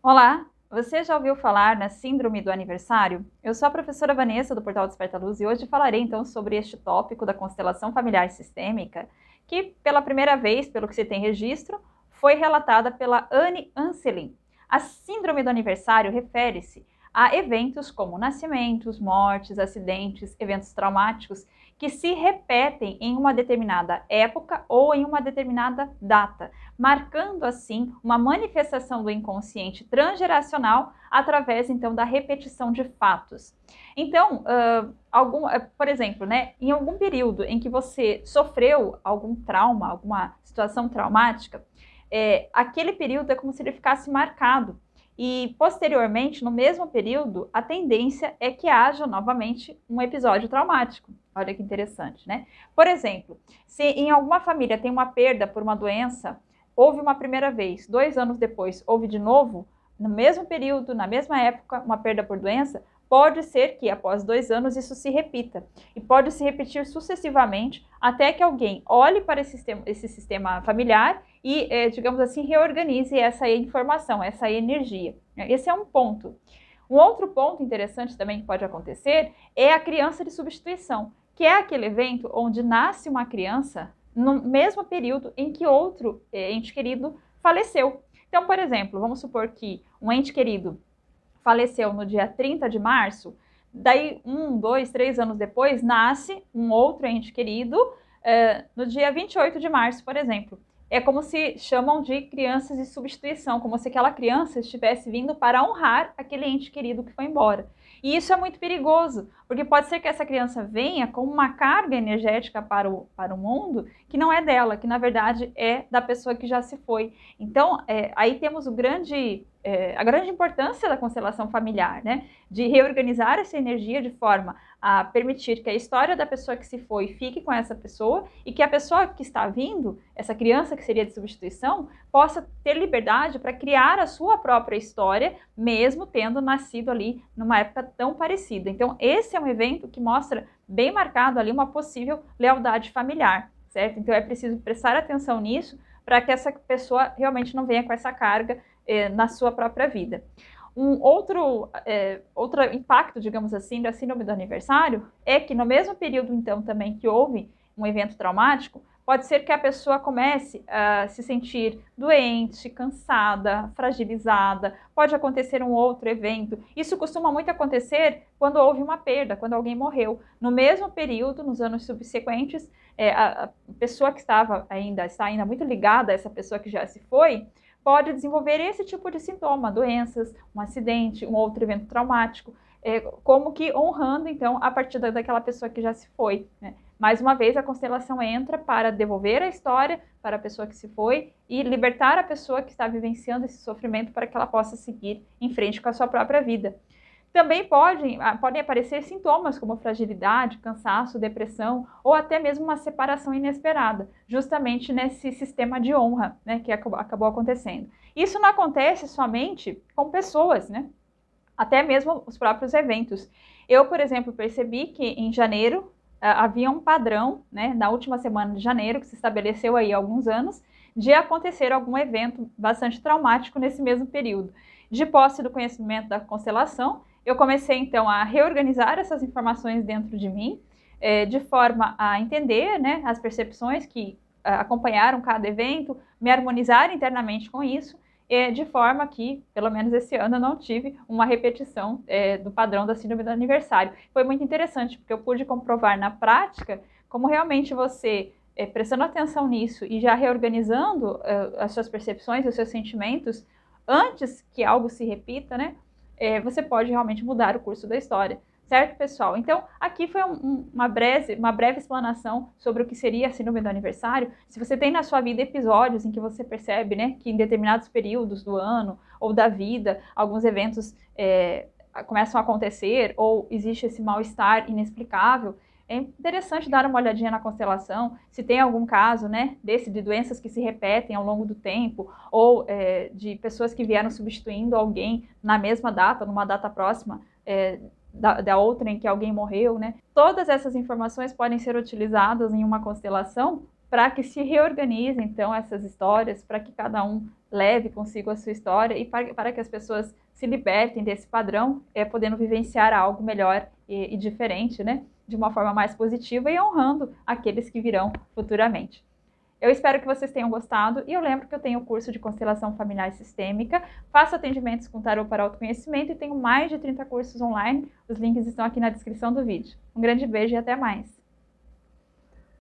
Olá, você já ouviu falar na Síndrome do Aniversário? Eu sou a professora Vanessa do Portal Desperta Luz e hoje falarei então sobre este tópico da constelação familiar sistêmica, que pela primeira vez, pelo que se tem registro, foi relatada pela Anne Anselin. A Síndrome do Aniversário refere-se a eventos como nascimentos, mortes, acidentes, eventos traumáticos que se repetem em uma determinada época ou em uma determinada data, marcando assim uma manifestação do inconsciente transgeracional através então da repetição de fatos. Então, por exemplo, né, em algum período em que você sofreu algum trauma, alguma situação traumática, aquele período é como se ele ficasse marcado. E, posteriormente, no mesmo período, a tendência é que haja novamente um episódio traumático. Olha que interessante, né? Por exemplo, se em alguma família tem uma perda por uma doença, houve uma primeira vez, 2 anos depois houve de novo, no mesmo período, na mesma época, uma perda por doença, pode ser que após 2 anos isso se repita. E pode se repetir sucessivamente até que alguém olhe para esse sistema familiar e, digamos assim, reorganize essa informação, essa energia. Esse é um ponto. Um outro ponto interessante também que pode acontecer é a criança de substituição, que é aquele evento onde nasce uma criança no mesmo período em que outro ente querido faleceu. Então, por exemplo, vamos supor que um ente querido faleceu no dia 30 de março, daí 1, 2, 3 anos depois, nasce um outro ente querido no dia 28 de março, por exemplo. É como se chamam de crianças de substituição, como se aquela criança estivesse vindo para honrar aquele ente querido que foi embora. E isso é muito perigoso, porque pode ser que essa criança venha com uma carga energética para o mundo que não é dela, que na verdade é da pessoa que já se foi. Então, aí temos a grande importância da constelação familiar, né? De reorganizar essa energia de forma a permitir que a história da pessoa que se foi fique com essa pessoa e que a pessoa que está vindo, essa criança que seria de substituição, possa ter liberdade para criar a sua própria história, mesmo tendo nascido ali numa época tão parecida. Então, esse é um evento que mostra bem marcado ali uma possível lealdade familiar, certo? Então, é preciso prestar atenção nisso para que essa pessoa realmente não venha com essa carga na sua própria vida. Um outro impacto, digamos assim, da síndrome do aniversário é que no mesmo período, então, também que houve um evento traumático, pode ser que a pessoa comece a se sentir doente, cansada, fragilizada, pode acontecer um outro evento. Isso costuma muito acontecer quando houve uma perda, quando alguém morreu. No mesmo período, nos anos subsequentes, a pessoa que está ainda muito ligada a essa pessoa que já se foi, pode desenvolver esse tipo de sintoma, doenças, um acidente, um outro evento traumático, como que honrando, então, a partir daquela pessoa que já se foi, né? Mais uma vez, a constelação entra para devolver a história para a pessoa que se foi e libertar a pessoa que está vivenciando esse sofrimento para que ela possa seguir em frente com a sua própria vida. Também podem aparecer sintomas como fragilidade, cansaço, depressão ou até mesmo uma separação inesperada, justamente nesse sistema de honra, né, que acabou acontecendo. Isso não acontece somente com pessoas, né? Até mesmo os próprios eventos. Eu, por exemplo, percebi que em janeiro havia um padrão, né, na última semana de janeiro, que se estabeleceu aí há alguns anos, de acontecer algum evento bastante traumático nesse mesmo período. De posse do conhecimento da constelação, eu comecei então a reorganizar essas informações dentro de mim, de forma a entender, né, as percepções que acompanharam cada evento, me harmonizar internamente com isso, de forma que, pelo menos esse ano, eu não tive uma repetição do padrão da síndrome do aniversário. Foi muito interessante, porque eu pude comprovar na prática como realmente você, prestando atenção nisso e já reorganizando as suas percepções, os seus sentimentos, antes que algo se repita, né, você pode realmente mudar o curso da história. Certo, pessoal? Então, aqui foi uma breve explanação sobre o que seria a síndrome do aniversário. Se você tem na sua vida episódios em que você percebe, né, que em determinados períodos do ano ou da vida, alguns eventos começam a acontecer ou existe esse mal-estar inexplicável, é interessante dar uma olhadinha na constelação, se tem algum caso, né, de doenças que se repetem ao longo do tempo, ou de pessoas que vieram substituindo alguém na mesma data, numa data próxima, da outra em que alguém morreu, né? Todas essas informações podem ser utilizadas em uma constelação para que se reorganize, então, essas histórias, para que cada um leve consigo a sua história e para que as pessoas se libertem desse padrão, podendo vivenciar algo melhor e diferente, né? De uma forma mais positiva e honrando aqueles que virão futuramente. Eu espero que vocês tenham gostado e eu lembro que eu tenho o curso de Constelação Familiar Sistêmica, faço atendimentos com tarô para autoconhecimento e tenho mais de 30 cursos online, os links estão aqui na descrição do vídeo. Um grande beijo e até mais!